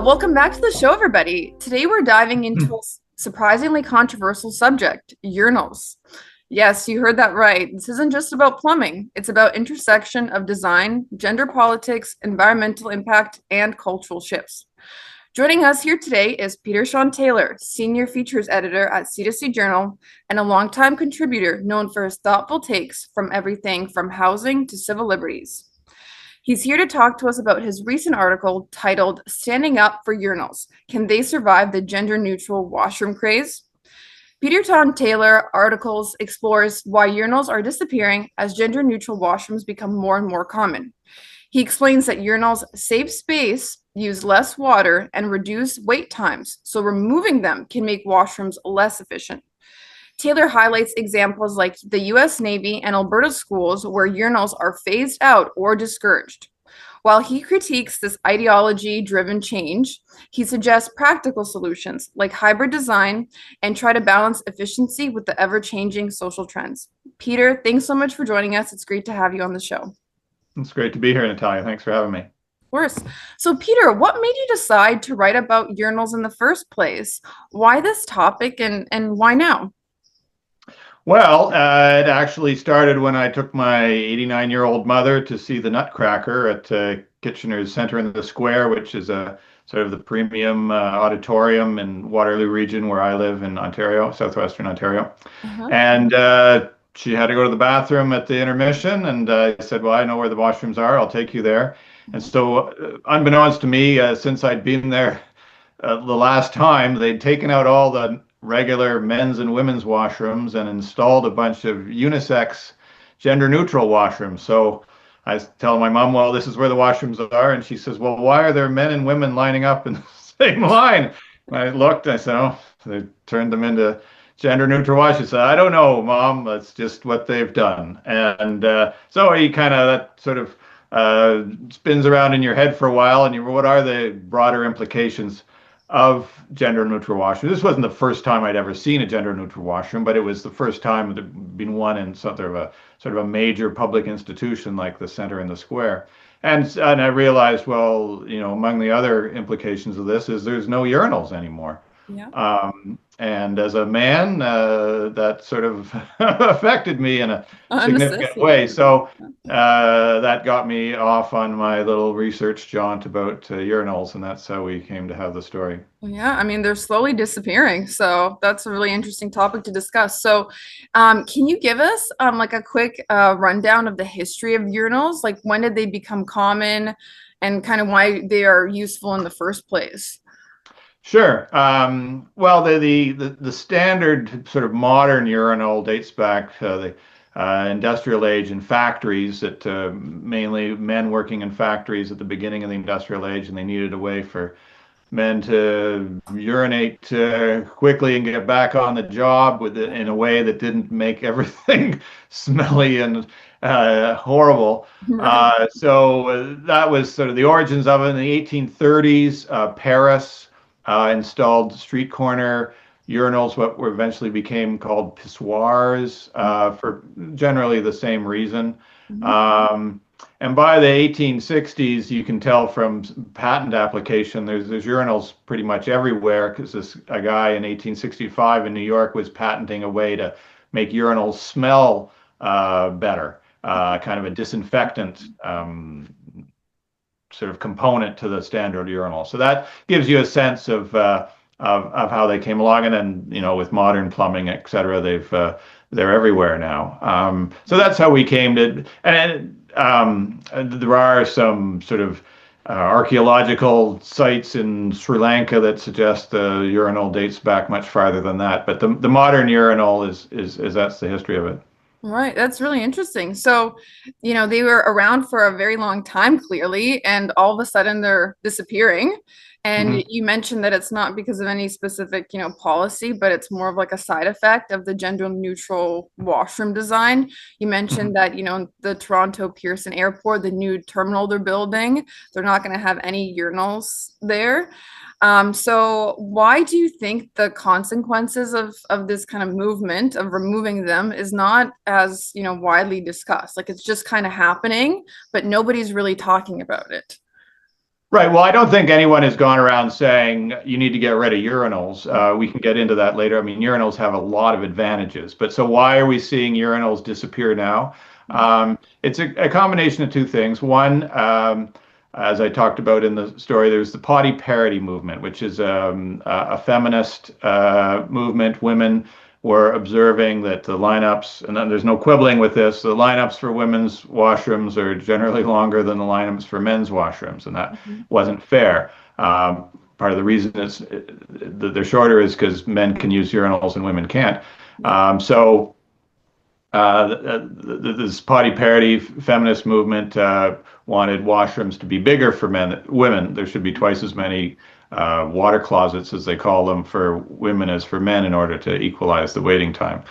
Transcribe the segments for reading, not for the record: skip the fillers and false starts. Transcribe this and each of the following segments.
Welcome back to the show, everybody. Today we're diving into a surprisingly controversial subject, urinals. Yes, you heard that right. This isn't just about plumbing. It's about intersection of design, gender politics, environmental impact, and cultural shifts. Joining us here today is Peter Shawn Taylor, Senior Features Editor at C2C Journal and a longtime contributor known for his thoughtful takes from everything from housing to civil liberties. He's here to talk to us about his recent article titled Standing Up for Urinals. Can They Survive the Gender-Neutral Washroom Craze? Peter Shawn Taylor articles explores why urinals are disappearing as gender-neutral washrooms become more and more common. He explains that urinals save space, use less water, and reduce wait times, so removing them can make washrooms less efficient. Taylor highlights examples like the U.S. Navy and Alberta schools where urinals are phased out or discouraged. While he critiques this ideology-driven change, he suggests practical solutions like hybrid design and try to balance efficiency with the ever-changing social trends. Peter, thanks so much for joining us. It's great to have you on the show. It's great to be here, Natalia. Thanks for having me. Of course. So, Peter, what made you decide to write about urinals in the first place? Why this topic and why now? Well, it actually started when I took my 89-year-old mother to see the Nutcracker at Kitchener's Centre in the Square, which is a sort of the premium auditorium in Waterloo region where I live in Ontario, southwestern Ontario. And she had to go to the bathroom at the intermission, and I said, well, I know where the washrooms are. I'll take you there. And so, unbeknownst to me, since I'd been there the last time, they'd taken out all the regular men's and women's washrooms and installed a bunch of unisex gender neutral washrooms. So I tell my mom, well, this is where the washrooms are. And she says, well, why are there men and women lining up in the same line? And I looked, I said, oh, they turned them into gender neutral washrooms. She said, I don't know, Mom, that's just what they've done. And so you kind of, that sort of spins around in your head for a while. And what are the broader implications of gender neutral washroom? This wasn't the first time I'd ever seen a gender neutral washroom, but it was the first time there'd been one in sort of a major public institution like the Centre in the Square. And I realized, well, among the other implications of this is there's no urinals anymore. Yeah. And as a man, that sort of affected me in a significant way. So that got me off on my little research jaunt about urinals, and that's how we came to have the story. Yeah, I mean, they're slowly disappearing. So that's a really interesting topic to discuss. So can you give us like a quick rundown of the history of urinals? Like when did they become common and kind of why they are useful in the first place? Sure. Well, the standard sort of modern urinal dates back to the industrial age in factories, that mainly men working in factories at the beginning of the industrial age, and they needed a way for men to urinate quickly and get back on the job in a way that didn't make everything smelly and horrible. So that was sort of the origins of it. In the 1830s, Paris installed street corner urinals, what were eventually became called pissoirs, for generally the same reason. And by the 1860s, you can tell from patent application, there's urinals pretty much everywhere, because a guy in 1865 in New York was patenting a way to make urinals smell better, kind of a disinfectant sort of component to the standard urinal. So that gives you a sense of how they came along, and then with modern plumbing, et cetera, they're everywhere now. So that's how we came to, and there are some sort of archaeological sites in Sri Lanka that suggest the urinal dates back much farther than that. But the modern urinal is that's the history of it. Right, that's really interesting. So, they were around for a very long time, clearly, and all of a sudden they're disappearing. And Hmm. you mentioned that it's not because of any specific, policy, but it's more of like a side effect of the gender neutral washroom design. You Hmm. mentioned that, the Toronto Pearson Airport, the new terminal they're building, they're not going to have any urinals there. So why do you think the consequences of this kind of movement of removing them is not as, widely discussed? Like it's just kind of happening, but nobody's really talking about it. Right. Well, I don't think anyone has gone around saying you need to get rid of urinals. We can get into that later. I mean, urinals have a lot of advantages, but so why are we seeing urinals disappear now? It's a combination of two things. One, as I talked about in the story, there's the potty parity movement, which is a feminist movement. Women were observing that the lineups, and then there's no quibbling with this, the lineups for women's washrooms are generally longer than the lineups for men's washrooms, and that Mhm. wasn't fair. Part of the reason is that they're shorter is because men can use urinals and women can't. Yeah. So this potty parity feminist movement wanted washrooms to be bigger for women. There should be twice as many water closets, as they call them, for women as for men in order to equalize the waiting time.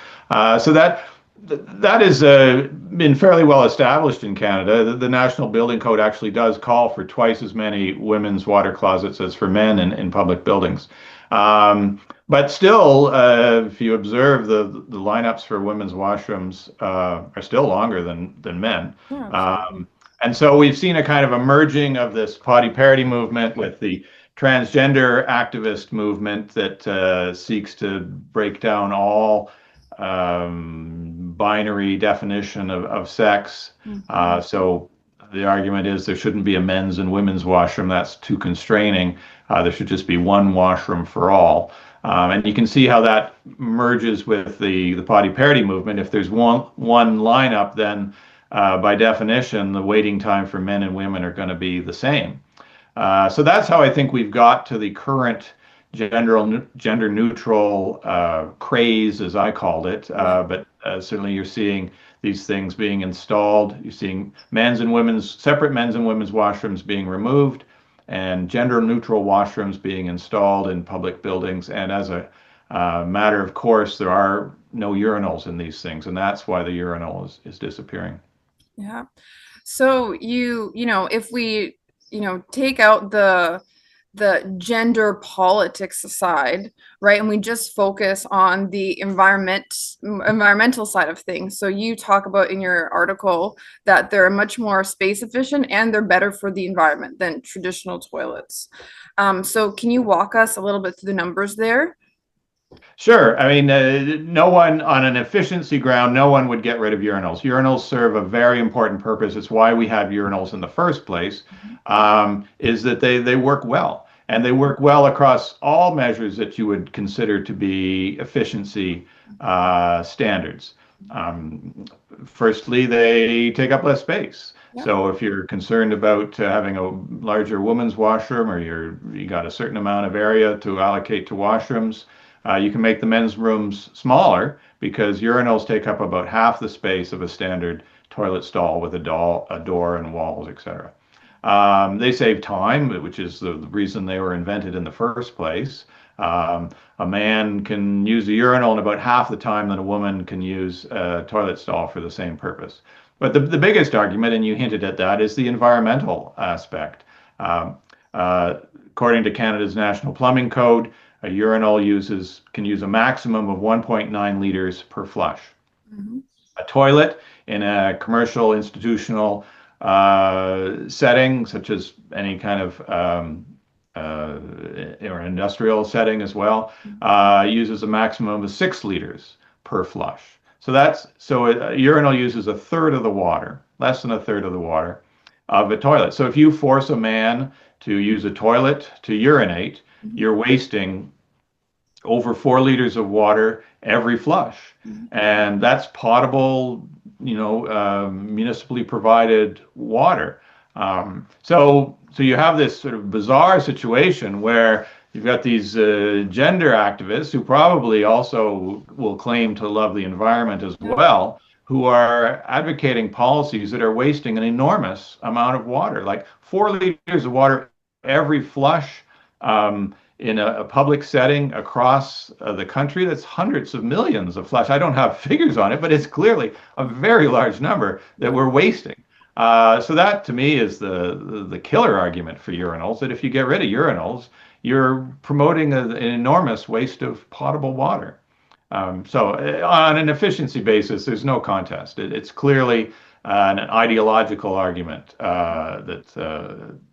So that has been fairly well established in Canada. The National Building Code actually does call for twice as many women's water closets as for men in public buildings. But still, if you observe the lineups for women's washrooms are still longer than men. Yeah, absolutely. Um, and so we've seen a kind of a merging of this potty parity movement with the transgender activist movement that seeks to break down all binary definition of sex. Mhm. So the argument is there shouldn't be a men's and women's washroom. That's too constraining. There should just be one washroom for all. And you can see how that merges with the potty parity movement. If there's one lineup, then by definition, the waiting time for men and women are going to be the same. So that's how I think we've got to the current gender neutral craze, as I called it. Yeah. But certainly you're seeing these things being installed. You're seeing separate men's and women's washrooms being removed, and gender neutral washrooms being installed in public buildings. And as a matter of course, there are no urinals in these things, and that's why the urinal is disappearing. Yeah. So if we, take out the gender politics aside, right, and we just focus on the environmental side of things. So you talk about in your article that they're much more space efficient and they're better for the environment than traditional toilets. So can you walk us a little bit through the numbers there? Sure. I mean, no one on an efficiency ground, no one would get rid of urinals. Urinals serve a very important purpose. It's why we have urinals in the first place, is that they work well. And they work well across all measures that you would consider to be efficiency standards. Um, Firstly, they take up less space. Yeah. So if you're concerned about having a larger women's washroom, or you got a certain amount of area to allocate to washrooms, you can make the men's rooms smaller because urinals take up about half the space of a standard toilet stall with a door and walls, etc. They save time, which is the reason they were invented in the first place. A man can use a urinal in about half the time that a woman can use a toilet stall for the same purpose. But the biggest argument, and you hinted at that, is the environmental aspect. Um, According to Canada's National Plumbing Code, a urinal can use a maximum of 1.9 liters per flush. Mhm. A toilet in a commercial institutional setting, such as any kind of or industrial setting as well, uses a maximum of 6 liters per flush. So a urinal uses a third of the water, less than a third of the water of a toilet. So if you force a man to use a toilet to urinate, Mhm. you're wasting over 4 liters of water every flush. Mhm. And that's potable, municipally provided water. So you have this sort of bizarre situation where you've got these gender activists who probably also will claim to love the environment as Yeah. well, who are advocating policies that are wasting an enormous amount of water, like 4 liters of water every flush. in a public setting across the country. That's hundreds of millions of flush. I don't have figures on it, but it's clearly a very large number that Yeah. we're wasting. So that to me is the killer argument for urinals, that if you get rid of urinals, you're promoting an enormous waste of potable water. On an efficiency basis, there's no contest. It's clearly an ideological argument that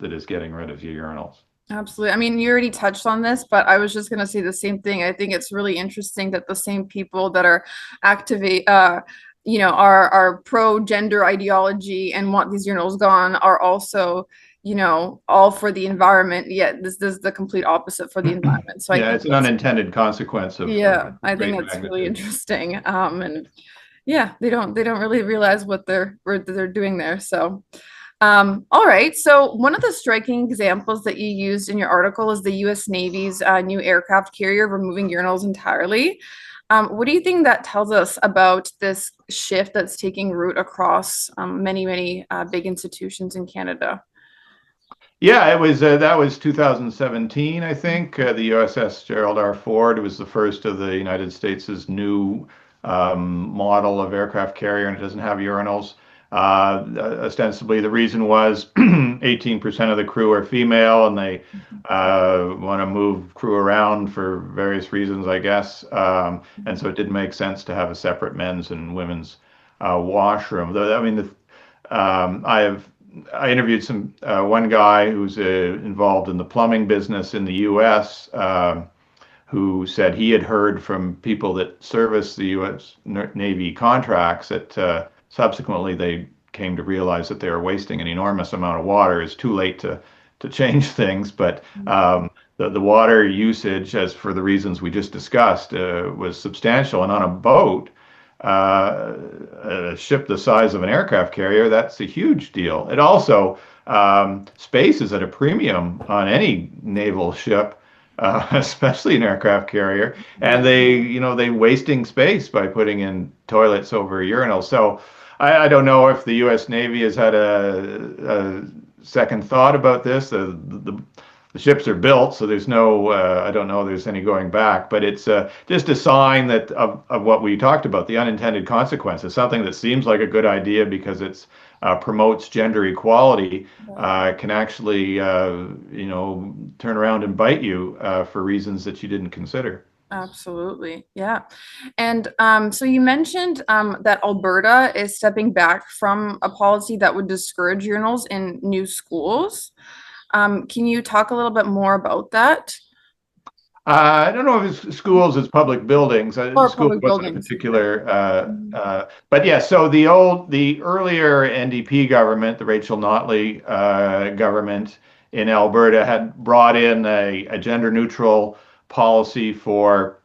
is getting rid of urinals. Absolutely. I mean, you already touched on this, but I was just going to say the same thing. I think it's really interesting that the same people that are activate, are pro gender ideology and want these urinals gone are also, all for the environment. Yet this is the complete opposite for the environment. So I Yeah, think it's an that's, unintended consequence of yeah, I think great that's really magnitude. interesting. And yeah, they don't really realize what they're doing there. So. All right. So one of the striking examples that you used in your article is the U.S. Navy's new aircraft carrier removing urinals entirely. What do you think that tells us about this shift that's taking root across many, many big institutions in Canada? Yeah, it was that was 2017, I think. The USS Gerald R. Ford was the first of the United States' new model of aircraft carrier, and it doesn't have urinals. Ostensibly, the reason was 18% of the crew are female, and they want to move crew around for various reasons, I guess. And so it didn't make sense to have a separate men's and women's washroom. Though, I mean, I interviewed one guy who's involved in the plumbing business in the U.S. Who said he had heard from people that service the U.S. Navy contracts that subsequently they came to realize that they were wasting an enormous amount of water. It's too late to change things, but the water usage, as for the reasons we just discussed, was substantial. And on a boat, a ship the size of an aircraft carrier, that's a huge deal. It also, space is at a premium on any naval ship, especially an aircraft carrier, Yeah. and they wasting space by putting in toilets over urinals. So I don't know if the U.S. Navy has had a second thought about this. The ships are built, so there's no, I don't know, there's any going back, but it's just a sign that of what we talked about, the unintended consequences, something that seems like a good idea because it's promotes gender equality, can actually, turn around and bite you for reasons that you didn't consider. Absolutely. Yeah. And so you mentioned that Alberta is stepping back from a policy that would discourage urinals in new schools. Can you talk a little bit more about that? I don't know if it's schools as public buildings. Or School public wasn't a buildings. Yeah. particular, Mhm. but yeah. So the earlier NDP government, the Rachel Notley government in Alberta, had brought in a gender neutral policy for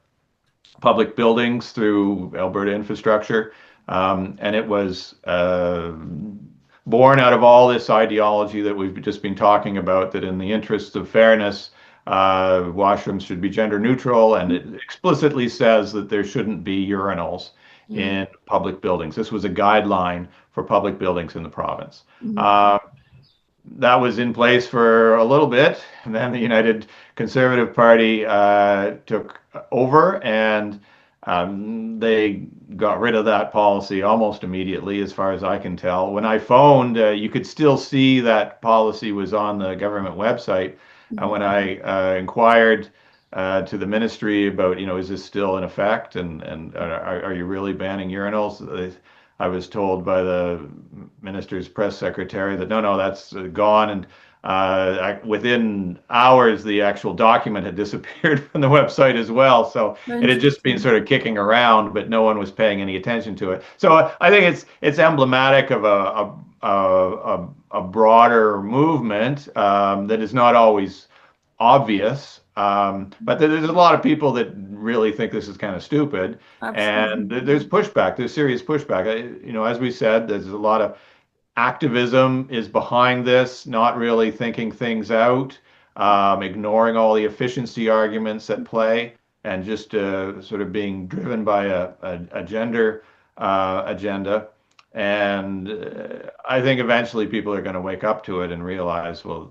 public buildings through Alberta infrastructure, and it was born out of all this ideology that we've just been talking about, that in the interests of fairness, washrooms should be gender neutral, and it explicitly says that there shouldn't be urinals Mhm. in public buildings. This was a guideline for public buildings in the province. Mhm. Uh, that was in place for a little bit, and then the United Conservative Party took over, and they got rid of that policy almost immediately, as far as I can tell. When I phoned, you could still see that policy was on the government website. Mhm. When I inquired to the ministry about, is this still in effect, and are you really banning urinals? I was told by the minister's press secretary that no, that's gone. And within hours, the actual document had disappeared from the website as well. So it had just been Interesting. sort of kicking around, but no one was paying any attention to it. So I think it's emblematic of a broader movement that is not always obvious. But there's a lot of people that really think this is kind of stupid, and there's Absolutely. pushback. There's serious pushback. As we said, there's a lot of activism is behind this, not really thinking things out, ignoring all the efficiency arguments at play, and just sort of being driven by a gender agenda. And I think eventually people are going to wake up to it and realize, well,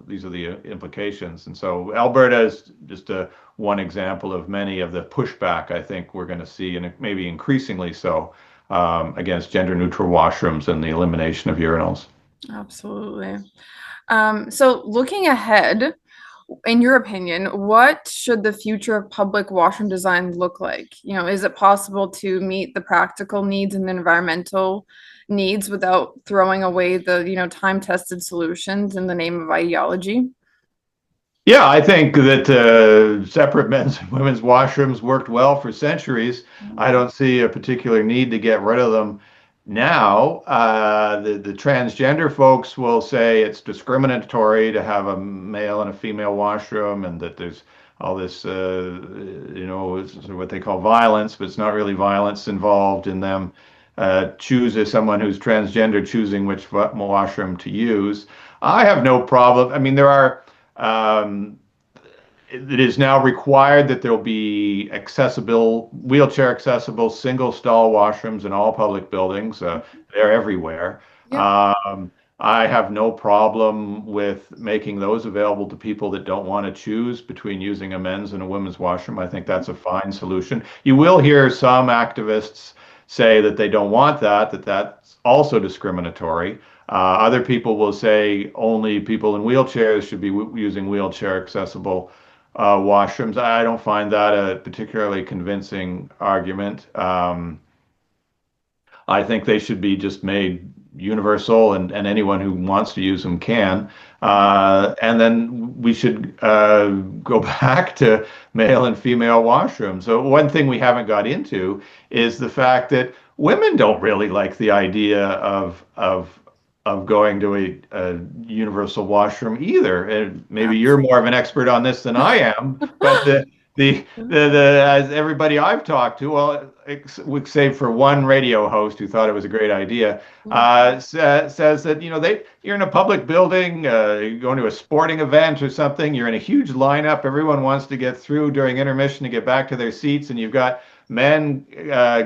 these are the implications. And so Alberta is just one example of many of the pushback I think we're going to see, and maybe increasingly so, against gender neutral washrooms and the elimination of urinals. Absolutely. So looking ahead, in your opinion, what should the future of public washroom design look like? Is it possible to meet the practical needs and the environmental needs without throwing away the, time-tested solutions in the name of ideology? Yeah, I think that separate men's and women's washrooms worked well for centuries. I don't see a particular need to get rid of them now. The transgender folks will say it's discriminatory to have a male and a female washroom, and that there's all this, what they call violence, but it's not really violence involved in them. Chooses someone who's transgender choosing which washroom to use. I have no problem. I mean, there are. Um, it is now required that there will be accessible, wheelchair accessible, single stall washrooms in all public buildings. They're everywhere. Yep. Um, I have no problem with making those available to people that don't want to choose between using a men's and a women's washroom. I think that's a fine solution. You will hear some activists say that they don't want that that's also discriminatory. Other people will say only people in wheelchairs should be using wheelchair accessible washrooms. I don't find that a particularly convincing argument. I think they should be just made universal, and anyone who wants to use them can. And then we should go back to male and female washrooms. So one thing we haven't got into is the fact that women don't really like the idea of going to a universal washroom either. And maybe you're more of an expert on this than I am, but as everybody I've talked to, well, save for one radio host who thought it was a great idea, says that you're in a public building, you're going to a sporting event or something, you're in a huge lineup, everyone wants to get through during intermission to get back to their seats, and you've got men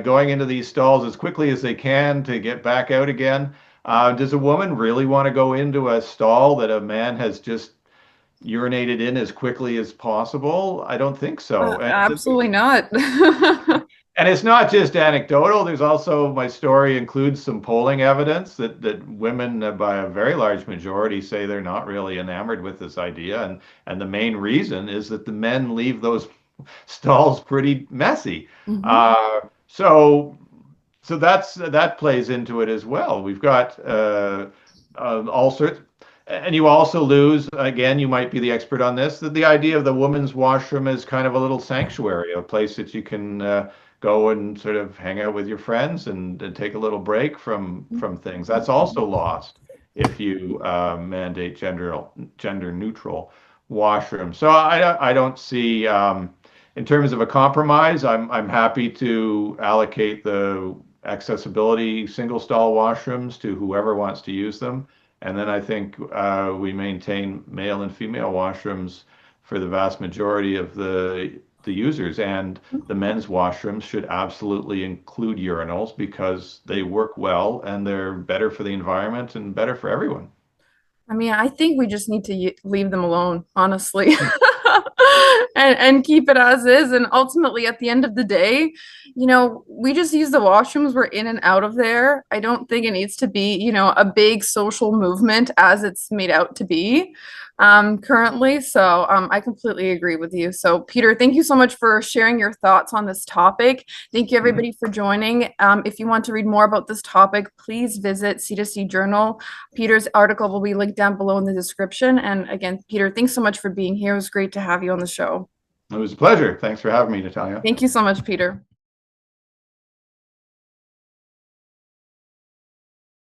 going into these stalls as quickly as they can to get back out again. Does a woman really want to go into a stall that a man has just urinated in as quickly as possible? I don't think so. Absolutely not. And it's not just anecdotal. There's also, my story includes some polling evidence that women, by a very large majority, say they're not really enamored with this idea. And the main reason is that the men leave those stalls pretty messy. So that plays into it as well. We've got all sorts, and you also lose, again, you might be the expert on this, that the idea of the women's washroom is kind of a little sanctuary, a place that you can go and sort of hang out with your friends and take a little break from things. That's also lost if you mandate gender neutral washroom. So I don't see, in terms of a compromise, I'm happy to allocate the accessibility single stall washrooms to whoever wants to use them. And then I think we maintain male and female washrooms for the vast majority of the users. And the men's washrooms should absolutely include urinals because they work well and they're better for the environment and better for everyone. I mean, I think we just need to leave them alone, honestly, and keep it as is. And ultimately, at the end of the day, we just use the washrooms. We're in and out of there. I don't think it needs to be, a big social movement as it's made out to be currently. So I completely agree with you. So Peter, thank you so much for sharing your thoughts on this topic. Thank you everybody for joining. If you want to read more about this topic, please visit C2C Journal. Peter's article will be linked down below in the description. And again, Peter, thanks so much for being here. It was great to have you on the show. It was a pleasure. Thanks for having me, Natalia. Thank you so much, Peter.